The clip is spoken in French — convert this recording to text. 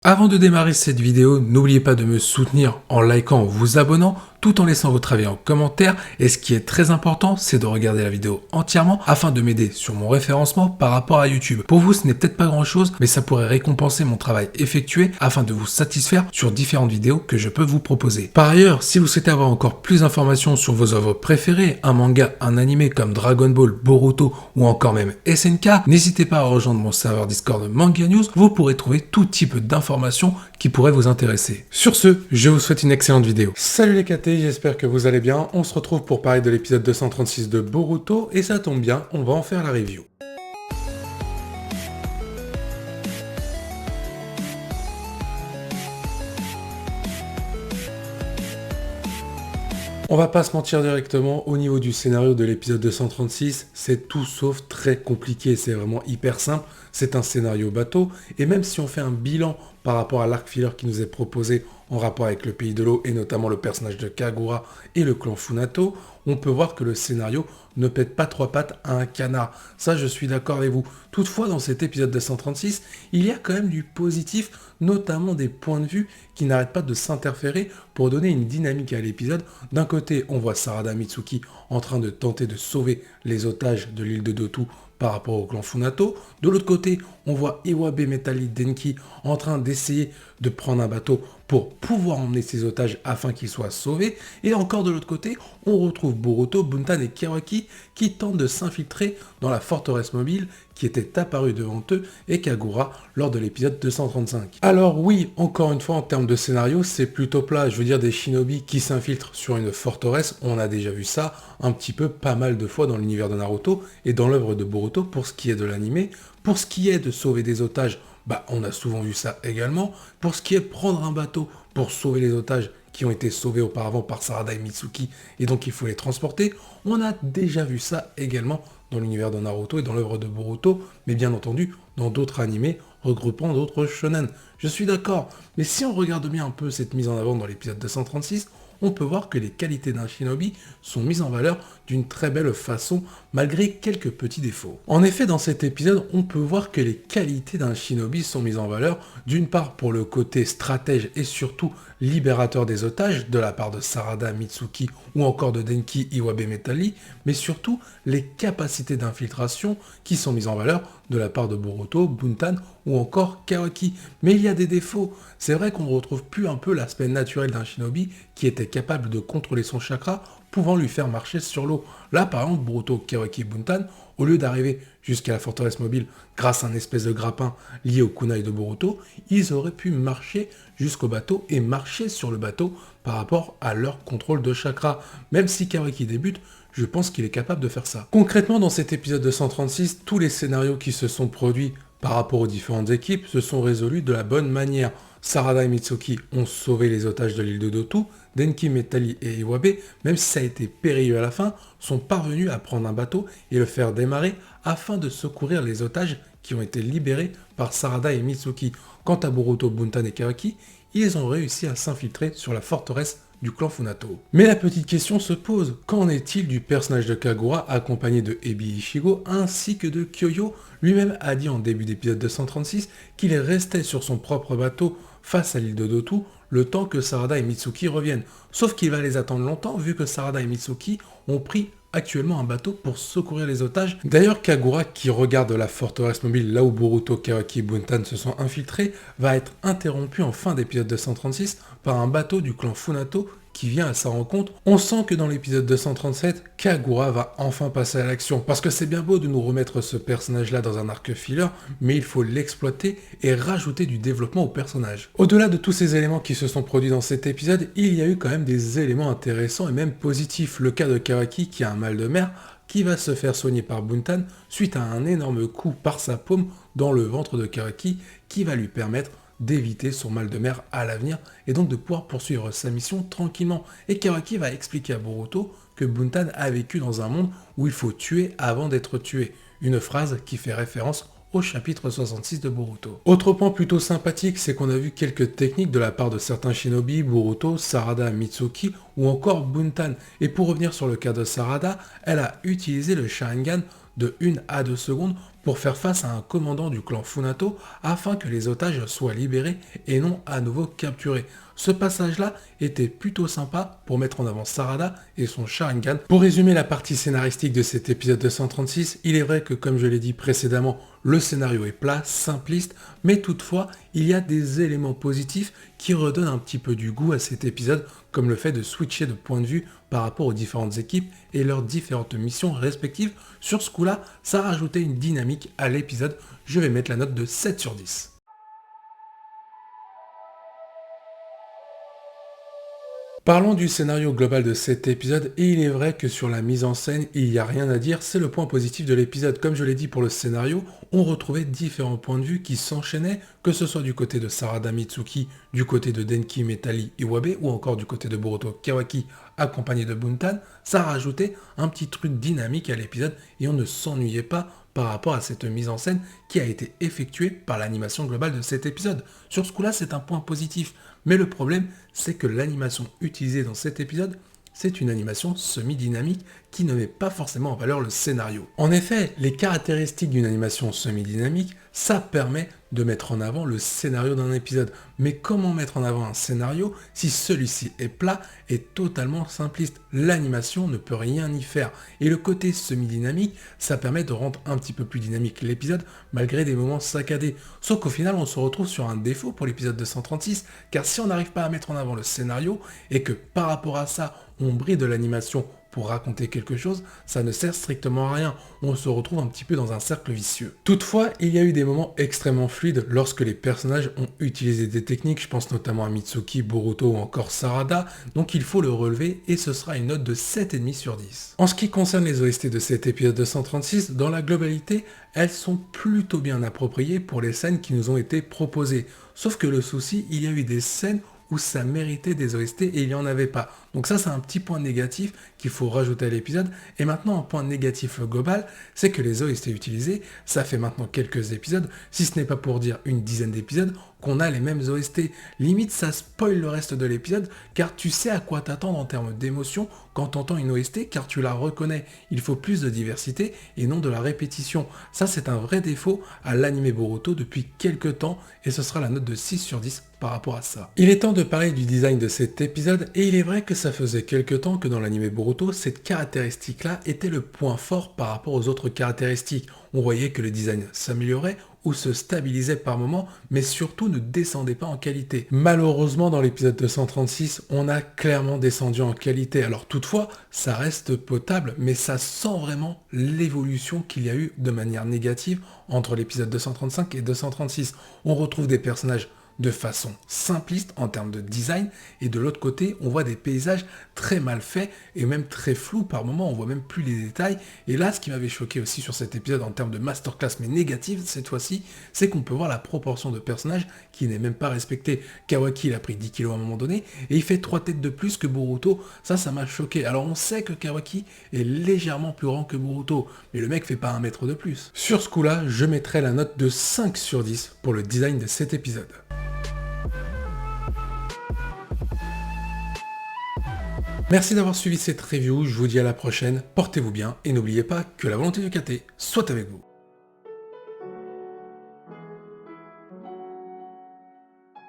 Avant de démarrer cette vidéo, n'oubliez pas de me soutenir en likant ou vous abonnant, tout en laissant votre avis en commentaire. Et ce qui est très important, c'est de regarder la vidéo entièrement afin de m'aider sur mon référencement par rapport à YouTube. Pour vous, ce n'est peut-être pas grand chose, mais ça pourrait récompenser mon travail effectué afin de vous satisfaire sur différentes vidéos que je peux vous proposer. Par ailleurs, si vous souhaitez avoir encore plus d'informations sur vos œuvres préférées, un manga, un animé comme Dragon Ball, Boruto ou encore même SNK, n'hésitez pas à rejoindre mon serveur Discord Manga News. Vous pourrez trouver tout type d'informations qui pourraient vous intéresser. Sur ce, je vous souhaite une excellente vidéo. Salut les KT, j'espère que vous allez bien. On se retrouve pour parler de l'épisode 236 de Boruto et ça tombe bien, on va en faire la review. On va pas se mentir directement, au niveau du scénario de l'épisode 236, c'est tout sauf très compliqué, c'est vraiment hyper simple, c'est un scénario bateau, et même si on fait un bilan par rapport à l'arc filler qui nous est proposé en rapport avec le pays de l'eau, et notamment le personnage de Kagura et le clan Funato, on peut voir que le scénario ne pète pas trois pattes à un canard. Ça, je suis d'accord avec vous. Toutefois, dans cet épisode 236, il y a quand même du positif, notamment des points de vue qui n'arrêtent pas de s'interférer pour donner une dynamique à l'épisode. D'un côté, on voit Sarada Mitsuki en train de tenter de sauver les otages de l'île de Dotu par rapport au clan Funato. De l'autre côté, on voit Iwabe Metali Denki en train d'essayer de prendre un bateau pour pouvoir emmener ses otages afin qu'ils soient sauvés. Et encore de l'autre côté, on retrouve Boruto, Buntan et Kawaki qui tentent de s'infiltrer dans la forteresse mobile qui était apparue devant eux et Kagura lors de l'épisode 235. Alors oui, encore une fois en termes de scénario, c'est plutôt plat. Je veux dire, des shinobi qui s'infiltrent sur une forteresse, on a déjà vu ça un petit peu pas mal de fois dans l'univers de Naruto et dans l'œuvre de Boruto pour ce qui est de l'anime. Pour ce qui est de sauver des otages, on a souvent vu ça également. Pour ce qui est de prendre un bateau pour sauver les otages qui ont été sauvés auparavant par Sarada et Mitsuki, et donc il faut les transporter, on a déjà vu ça également dans l'univers de Naruto et dans l'œuvre de Boruto, mais bien entendu dans d'autres animés regroupant d'autres shonen. Je suis d'accord, mais si on regarde bien un peu cette mise en avant dans l'épisode 236, on peut voir que les qualités d'un shinobi sont mises en valeur d'une très belle façon, malgré quelques petits défauts. En effet, dans cet épisode, on peut voir que les qualités d'un shinobi sont mises en valeur, d'une part pour le côté stratège et surtout libérateur des otages, de la part de Sarada Mitsuki ou encore de Denki Iwabe Metali, mais surtout les capacités d'infiltration qui sont mises en valeur de la part de Boruto, Buntan ou encore Kawaki. Mais il y a des défauts. C'est vrai qu'on ne retrouve plus un peu l'aspect naturel d'un shinobi qui était capable de contrôler son chakra, pouvant lui faire marcher sur l'eau. Là, par exemple, Boruto, Kawaki et Buntan, au lieu d'arriver jusqu'à la forteresse mobile grâce à un espèce de grappin lié au kunai de Boruto, ils auraient pu marcher jusqu'au bateau et marcher sur le bateau par rapport à leur contrôle de chakra. Même si Kawaki débute, je pense qu'il est capable de faire ça. Concrètement, dans cet épisode 236, tous les scénarios qui se sont produits par rapport aux différentes équipes se sont résolus de la bonne manière. Sarada et Mitsuki ont sauvé les otages de l'île de Dotu, Denki, Metali et Iwabe, même si ça a été périlleux à la fin, sont parvenus à prendre un bateau et le faire démarrer afin de secourir les otages qui ont été libérés par Sarada et Mitsuki. Quant à Boruto, Buntan et Kawaki, ils ont réussi à s'infiltrer sur la forteresse du clan Funato. Mais la petite question se pose, qu'en est-il du personnage de Kagura accompagné de Ebi Ichigo ainsi que de Kyoyo? Lui-même a dit en début d'épisode 236 qu'il restait sur son propre bateau face à l'île de Dotu le temps que Sarada et Mitsuki reviennent. Sauf qu'il va les attendre longtemps vu que Sarada et Mitsuki ont pris actuellement un bateau pour secourir les otages. D'ailleurs, Kagura, qui regarde la forteresse mobile là où Boruto, Kawaki et Buntan se sont infiltrés, va être interrompu en fin d'épisode 236 par un bateau du clan Funato qui vient à sa rencontre. On sent que dans l'épisode 237, Kagura va enfin passer à l'action. Parce que c'est bien beau de nous remettre ce personnage-là dans un arc filler, mais il faut l'exploiter et rajouter du développement au personnage. Au-delà de tous ces éléments qui se sont produits dans cet épisode, il y a eu quand même des éléments intéressants et même positifs. Le cas de Kawaki qui a un mal de mer, qui va se faire soigner par Buntan suite à un énorme coup par sa paume dans le ventre de Kawaki qui va lui permettre d'éviter son mal de mer à l'avenir et donc de pouvoir poursuivre sa mission tranquillement. Et Kawaki va expliquer à Boruto que Buntan a vécu dans un monde où il faut tuer avant d'être tué. Une phrase qui fait référence au chapitre 66 de Boruto. Autre point plutôt sympathique, c'est qu'on a vu quelques techniques de la part de certains shinobi, Boruto, Sarada, Mitsuki ou encore Buntan. Et pour revenir sur le cas de Sarada, elle a utilisé le Sharingan de 1 à 2 secondes pour faire face à un commandant du clan Funato afin que les otages soient libérés et non à nouveau capturés. Ce passage-là était plutôt sympa pour mettre en avant Sarada et son Sharingan. Pour résumer la partie scénaristique de cet épisode 236, il est vrai que comme je l'ai dit précédemment, le scénario est plat, simpliste, mais toutefois, il y a des éléments positifs qui redonnent un petit peu du goût à cet épisode, comme le fait de switcher de point de vue par rapport aux différentes équipes et leurs différentes missions respectives. Sur ce coup-là, ça a rajouté une dynamique à l'épisode. Je vais mettre la note de 7 sur 10. Parlons du scénario global de cet épisode, et il est vrai que sur la mise en scène, il n'y a rien à dire, c'est le point positif de l'épisode. Comme je l'ai dit pour le scénario, on retrouvait différents points de vue qui s'enchaînaient, que ce soit du côté de Sarada Mitsuki, du côté de Denki Metali Iwabe, ou encore du côté de Boruto Kawaki, accompagné de Buntan. Ça rajoutait un petit truc dynamique à l'épisode, et on ne s'ennuyait pas par rapport à cette mise en scène qui a été effectuée par l'animation globale de cet épisode. Sur ce coup-là, c'est un point positif. Mais le problème, c'est que l'animation utilisée dans cet épisode, c'est une animation semi-dynamique qui ne met pas forcément en valeur le scénario. En effet, les caractéristiques d'une animation semi-dynamique, ça permet de mettre en avant le scénario d'un épisode. Mais comment mettre en avant un scénario si celui-ci est plat et totalement simpliste? L'animation ne peut rien y faire. Et le côté semi-dynamique, ça permet de rendre un petit peu plus dynamique l'épisode malgré des moments saccadés. Sauf qu'au final, on se retrouve sur un défaut pour l'épisode 236, car si on n'arrive pas à mettre en avant le scénario et que par rapport à ça, on brille de l'animation pour raconter quelque chose, ça ne sert strictement à rien. On se retrouve un petit peu dans un cercle vicieux. Toutefois, il y a eu des moments extrêmement fluides lorsque les personnages ont utilisé des techniques, je pense notamment à Mitsuki, Boruto ou encore Sarada, donc il faut le relever et ce sera une note de 7,5 sur 10. En ce qui concerne les OST de cet épisode 236, dans la globalité, elles sont plutôt bien appropriées pour les scènes qui nous ont été proposées. Sauf que le souci, il y a eu des scènes où ça méritait des OST et il n'y en avait pas. Donc ça, c'est un petit point négatif qu'il faut rajouter à l'épisode. Et maintenant, un point négatif global, c'est que les OST utilisés, ça fait maintenant quelques épisodes, si ce n'est pas pour dire une dizaine d'épisodes, qu'on a les mêmes OST. Limite, ça spoil le reste de l'épisode, car tu sais à quoi t'attendre en termes d'émotion quand t'entends une OST, car tu la reconnais. Il faut plus de diversité et non de la répétition. Ça, c'est un vrai défaut à l'anime Boruto depuis quelques temps, et ce sera la note de 6 sur 10 par rapport à ça. Il est temps de parler du design de cet épisode, et il est vrai que ça faisait quelques temps que dans l'anime Boruto, cette caractéristique-là était le point fort par rapport aux autres caractéristiques. On voyait que le design s'améliorait ou se stabilisait par moments, mais surtout ne descendait pas en qualité. Malheureusement, dans l'épisode 236, on a clairement descendu en qualité. Alors toutefois, ça reste potable, mais ça sent vraiment l'évolution qu'il y a eu de manière négative entre l'épisode 235 et 236. On retrouve des personnages de façon simpliste en termes de design, et de l'autre côté on voit des paysages très mal faits et même très flous par moments, on voit même plus les détails. Et là, ce qui m'avait choqué aussi sur cet épisode en termes de masterclass mais négative cette fois-ci, c'est qu'on peut voir la proportion de personnages qui n'est même pas respectée. Kawaki il a pris 10 kilos à un moment donné et il fait 3 têtes de plus que Boruto. Ça m'a choqué. Alors on sait que Kawaki est légèrement plus grand que Boruto, mais le mec fait pas 1 mètre de plus. Sur ce coup-là, je mettrai la note de 5 sur 10 pour le design de cet épisode. Merci d'avoir suivi cette review, je vous dis à la prochaine, portez-vous bien et n'oubliez pas que la volonté du KT soit avec vous.